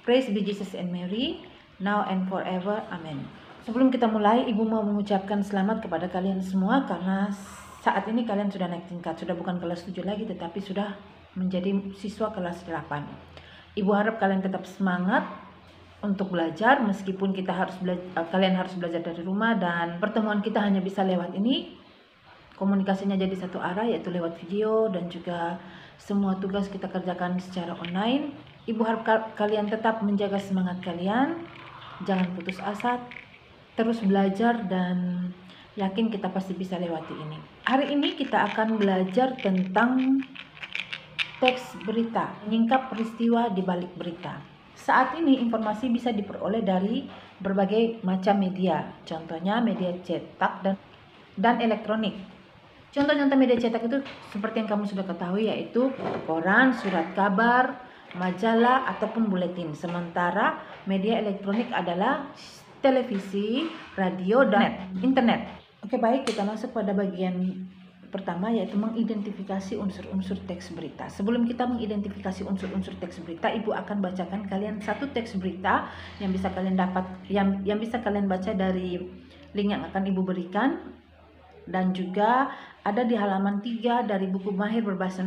Praise be Jesus and Mary, now and forever. Amen. Sebelum kita mulai, Ibu mau mengucapkan selamat kepada kalian semua karena saat ini kalian sudah naik tingkat, sudah bukan kelas 7 lagi tetapi sudah menjadi siswa kelas 8. Ibu harap kalian tetap semangat untuk belajar meskipun kalian harus belajar dari rumah, dan pertemuan kita hanya bisa lewat ini. Komunikasinya jadi satu arah, yaitu lewat video, dan juga semua tugas kita kerjakan secara online. Ibu harap kalian tetap menjaga semangat kalian, jangan putus asa, terus belajar, dan yakin kita pasti bisa lewati ini. Hari ini kita akan belajar tentang teks berita, menyingkap peristiwa di balik berita. Saat ini informasi bisa diperoleh dari berbagai macam media, contohnya media cetak dan elektronik. Contoh-contoh media cetak itu seperti yang kamu sudah ketahui, yaitu koran, surat kabar, majalah, ataupun buletin. Sementara media elektronik adalah televisi, radio, dan internet. Oke, baik, kita masuk pada bagian pertama, yaitu mengidentifikasi unsur-unsur teks berita. Sebelum kita mengidentifikasi unsur-unsur teks berita, Ibu akan bacakan kalian satu teks berita yang bisa kalian dapat, yang bisa kalian baca dari link yang akan Ibu berikan, dan juga ada di halaman 3 dari buku Mahir Berbahasa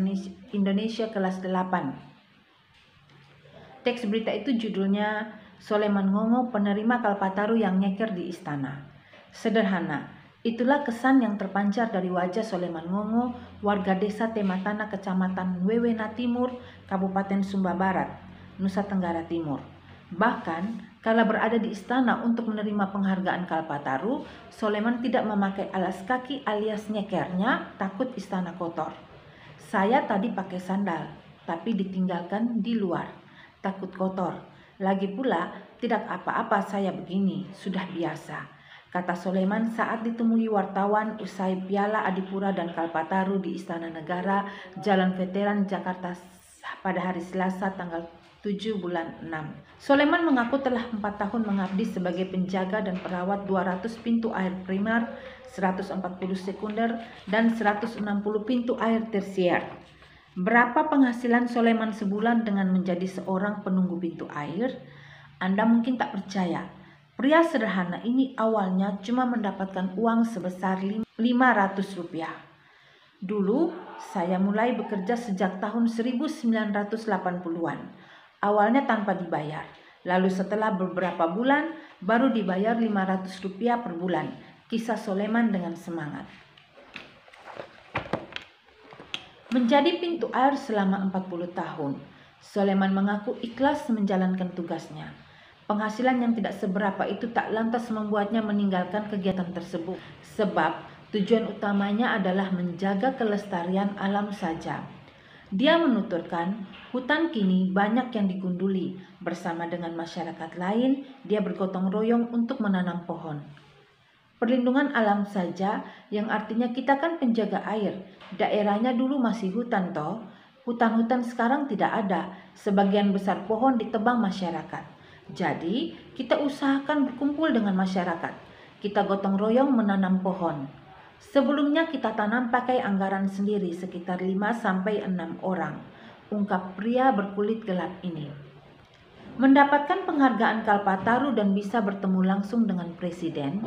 Indonesia kelas 8. Teks berita itu judulnya Soleman Ngongo, penerima Kalpataru yang nyeker di istana. Sederhana, itulah kesan yang terpancar dari wajah Soleman Ngongo, warga desa Tematana, kecamatan Wewena Timur, Kabupaten Sumba Barat, Nusa Tenggara Timur. Bahkan, kala berada di istana untuk menerima penghargaan Kalpataru, Soleman tidak memakai alas kaki alias nyekernya, takut istana kotor. Saya tadi pakai sandal, tapi ditinggalkan di luar, takut kotor. Lagi pula, tidak apa-apa saya begini, sudah biasa, kata Soleman saat ditemui wartawan usai Piala Adipura dan Kalpataru di Istana Negara, Jalan Veteran, Jakarta pada hari Selasa tanggal 7 bulan 6. Soleman mengaku telah 4 tahun mengabdi sebagai penjaga dan perawat 200 pintu air primer, 140 sekunder, dan 160 pintu air tersier. Berapa penghasilan Soleman sebulan dengan menjadi seorang penunggu pintu air? Anda mungkin tak percaya. Pria sederhana ini awalnya cuma mendapatkan uang sebesar 500 rupiah. Dulu saya mulai bekerja sejak tahun 1980-an. Awalnya tanpa dibayar, lalu setelah beberapa bulan baru dibayar 500 rupiah per bulan, kisah Soleman dengan semangat. Menjadi pintu air selama 40 tahun, Soleman mengaku ikhlas menjalankan tugasnya. Penghasilan yang tidak seberapa itu tak lantas membuatnya meninggalkan kegiatan tersebut, sebab tujuan utamanya adalah menjaga kelestarian alam saja. Dia menuturkan, hutan kini banyak yang digunduli. Bersama dengan masyarakat lain, dia bergotong royong untuk menanam pohon. Perlindungan alam saja, yang artinya kita kan penjaga air. Daerahnya dulu masih hutan toh. Hutan-hutan sekarang tidak ada. Sebagian besar pohon ditebang masyarakat. Jadi, kita usahakan berkumpul dengan masyarakat. Kita gotong royong menanam pohon. Sebelumnya kita tanam pakai anggaran sendiri sekitar 5-6 orang, ungkap pria berkulit gelap ini. Mendapatkan penghargaan Kalpataru dan bisa bertemu langsung dengan presiden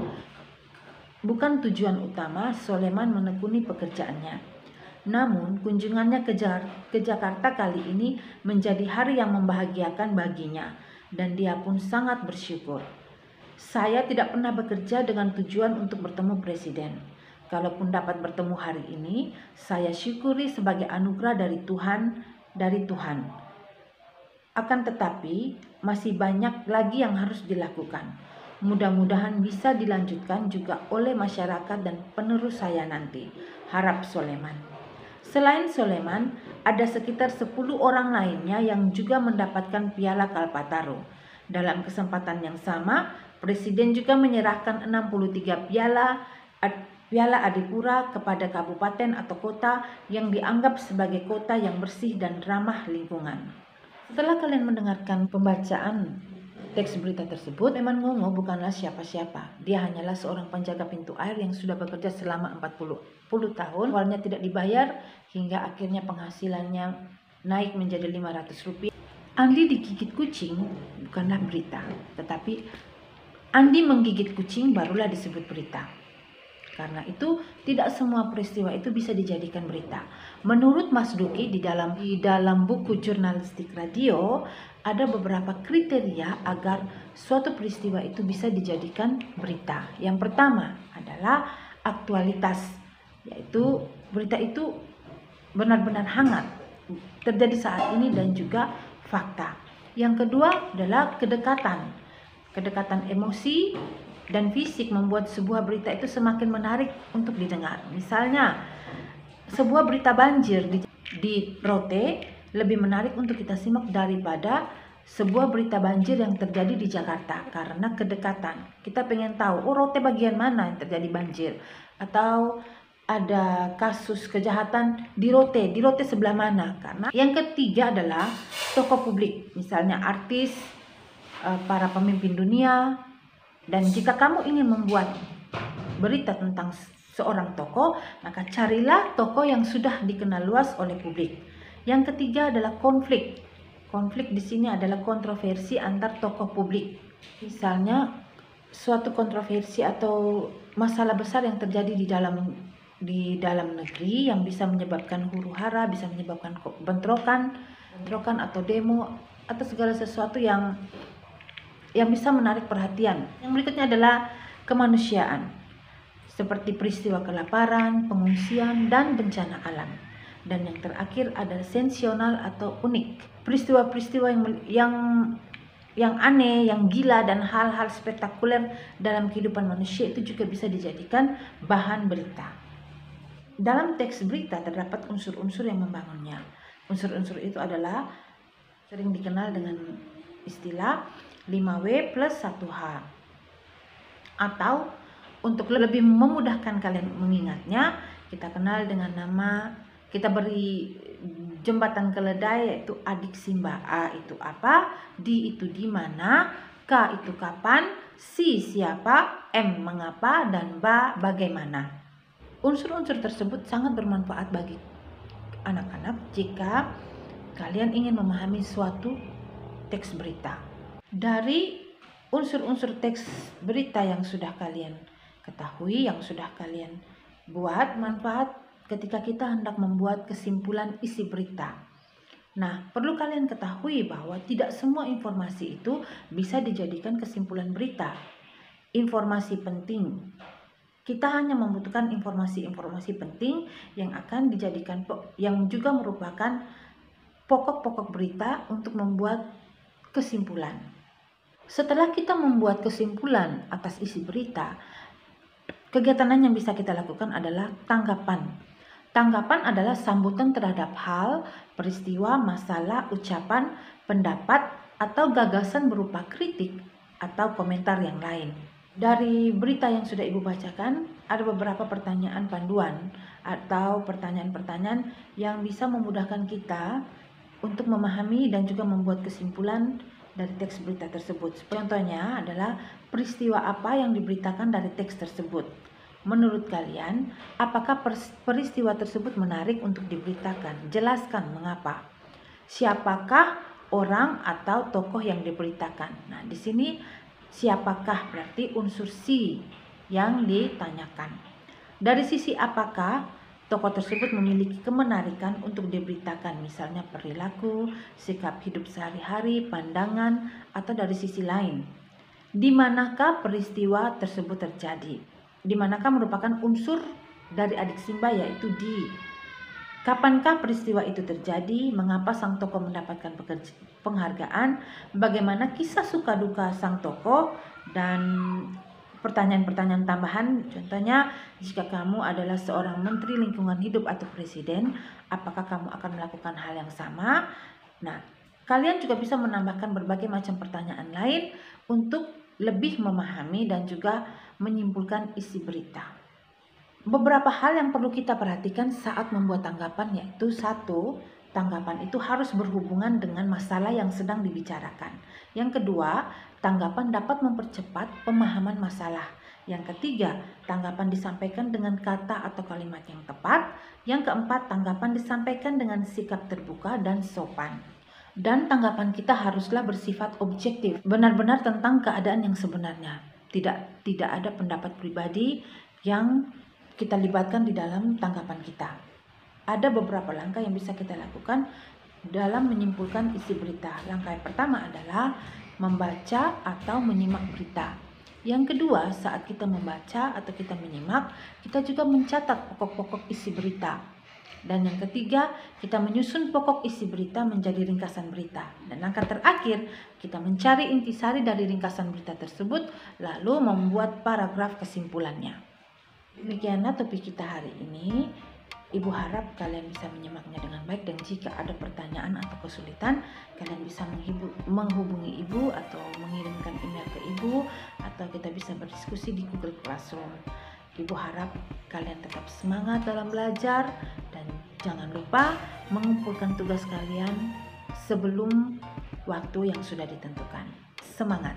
bukan tujuan utama Soleman menekuni pekerjaannya. Namun kunjungannya ke Jakarta kali ini menjadi hari yang membahagiakan baginya, dan dia pun sangat bersyukur. Saya tidak pernah bekerja dengan tujuan untuk bertemu presiden. Kalaupun dapat bertemu hari ini, saya syukuri sebagai anugerah dari Tuhan. Akan tetapi, masih banyak lagi yang harus dilakukan. Mudah-mudahan bisa dilanjutkan juga oleh masyarakat dan penerus saya nanti, harap Soleman. Selain Soleman, ada sekitar 10 orang lainnya yang juga mendapatkan piala Kalpataru. Dalam kesempatan yang sama, Presiden juga menyerahkan 63 Piala Adipura kepada kabupaten atau kota yang dianggap sebagai kota yang bersih dan ramah lingkungan. Setelah kalian mendengarkan pembacaan teks berita tersebut, Soleman Ngongo bukanlah siapa-siapa. Dia hanyalah seorang penjaga pintu air yang sudah bekerja selama 40 tahun. Awalnya tidak dibayar hingga akhirnya penghasilannya naik menjadi 500 rupiah. Andi digigit kucing bukanlah berita, tetapi Andi menggigit kucing barulah disebut berita. Karena itu tidak semua peristiwa itu bisa dijadikan berita. Menurut Mas Duki di dalam buku jurnalistik radio ada beberapa kriteria agar suatu peristiwa itu bisa dijadikan berita. Yang pertama adalah aktualitas, yaitu berita itu benar-benar hangat, terjadi saat ini dan juga fakta. Yang kedua adalah kedekatan. Kedekatan emosi dan fisik membuat sebuah berita itu semakin menarik untuk didengar. Misalnya, sebuah berita banjir di Rote lebih menarik untuk kita simak daripada sebuah berita banjir yang terjadi di Jakarta karena kedekatan. Kita pengen tahu, oh Rote bagian mana yang terjadi banjir, atau ada kasus kejahatan di Rote sebelah mana. Karena yang ketiga adalah tokoh publik, misalnya artis, para pemimpin dunia. Dan jika kamu ingin membuat berita tentang seorang tokoh, maka carilah tokoh yang sudah dikenal luas oleh publik. Yang ketiga adalah konflik. Konflik di sini adalah kontroversi antar tokoh publik. Misalnya suatu kontroversi atau masalah besar yang terjadi di dalam negeri yang bisa menyebabkan huru-hara, bisa menyebabkan bentrokan atau demo atau segala sesuatu yang bisa menarik perhatian. Yang berikutnya adalah kemanusiaan, seperti peristiwa kelaparan, pengungsian, dan bencana alam. Dan yang terakhir adalah sensasional atau unik, peristiwa-peristiwa yang aneh, yang gila, dan hal-hal spektakuler dalam kehidupan manusia itu juga bisa dijadikan bahan berita. Dalam teks berita terdapat unsur-unsur yang membangunnya. Unsur-unsur itu adalah sering dikenal dengan istilah 5W plus 1H. Atau untuk lebih memudahkan kalian mengingatnya, kita kenal dengan nama, kita beri jembatan keledai, yaitu adik Simba. A itu apa, D itu di mana, K itu kapan, C siapa, M mengapa, dan B bagaimana. Unsur-unsur tersebut sangat bermanfaat bagi anak-anak jika kalian ingin memahami suatu teks berita. Dari unsur-unsur teks berita yang sudah kalian ketahui, yang sudah kalian buat, manfaat ketika kita hendak membuat kesimpulan isi berita. Nah, perlu kalian ketahui bahwa tidak semua informasi itu bisa dijadikan kesimpulan berita. Informasi penting. Kita hanya membutuhkan informasi-informasi penting yang akan dijadikan, yang juga merupakan pokok-pokok berita untuk membuat kesimpulan. Setelah kita membuat kesimpulan atas isi berita, kegiatan yang bisa kita lakukan adalah tanggapan. Tanggapan adalah sambutan terhadap hal, peristiwa, masalah, ucapan, pendapat, atau gagasan berupa kritik atau komentar yang lain. Dari berita yang sudah Ibu bacakan, ada beberapa pertanyaan panduan atau pertanyaan-pertanyaan yang bisa memudahkan kita untuk memahami dan juga membuat kesimpulan dari teks berita tersebut. Contohnya adalah peristiwa apa yang diberitakan dari teks tersebut. Menurut kalian, apakah peristiwa tersebut menarik untuk diberitakan? Jelaskan mengapa. Siapakah orang atau tokoh yang diberitakan? Nah, di sini siapakah berarti unsur si yang ditanyakan. Dari sisi apakah tokoh tersebut memiliki kemenarikan untuk diberitakan, misalnya perilaku, sikap hidup sehari-hari, pandangan, atau dari sisi lain. Di manakah peristiwa tersebut terjadi? Di manakah merupakan unsur dari adik Simba, yaitu di. Kapankah peristiwa itu terjadi? Mengapa sang tokoh mendapatkan penghargaan? Bagaimana kisah suka duka sang tokoh? Dan pertanyaan-pertanyaan tambahan, contohnya jika kamu adalah seorang menteri lingkungan hidup atau presiden, apakah kamu akan melakukan hal yang sama? Nah, kalian juga bisa menambahkan berbagai macam pertanyaan lain untuk lebih memahami dan juga menyimpulkan isi berita. Beberapa hal yang perlu kita perhatikan saat membuat tanggapan, yaitu 1, tanggapan itu harus berhubungan dengan masalah yang sedang dibicarakan. Yang kedua, tanggapan dapat mempercepat pemahaman masalah. Yang ketiga, tanggapan disampaikan dengan kata atau kalimat yang tepat. Yang keempat, tanggapan disampaikan dengan sikap terbuka dan sopan. Dan tanggapan kita haruslah bersifat objektif, benar-benar tentang keadaan yang sebenarnya. Tidak ada pendapat pribadi yang kita libatkan di dalam tanggapan kita. Ada beberapa langkah yang bisa kita lakukan dalam menyimpulkan isi berita. Langkah yang pertama adalah membaca atau menyimak berita. Yang kedua, saat kita membaca atau kita menyimak, kita juga mencatat pokok-pokok isi berita. Dan yang ketiga, kita menyusun pokok isi berita menjadi ringkasan berita. Dan langkah terakhir, kita mencari intisari dari ringkasan berita tersebut, lalu membuat paragraf kesimpulannya. Demikianlah topik kita hari ini. Ibu harap kalian bisa menyimaknya dengan baik, dan jika ada pertanyaan atau kesulitan, kalian bisa menghubungi ibu atau mengirimkan email ke ibu, atau kita bisa berdiskusi di Google Classroom. Ibu harap kalian tetap semangat dalam belajar dan jangan lupa mengumpulkan tugas kalian sebelum waktu yang sudah ditentukan. Semangat!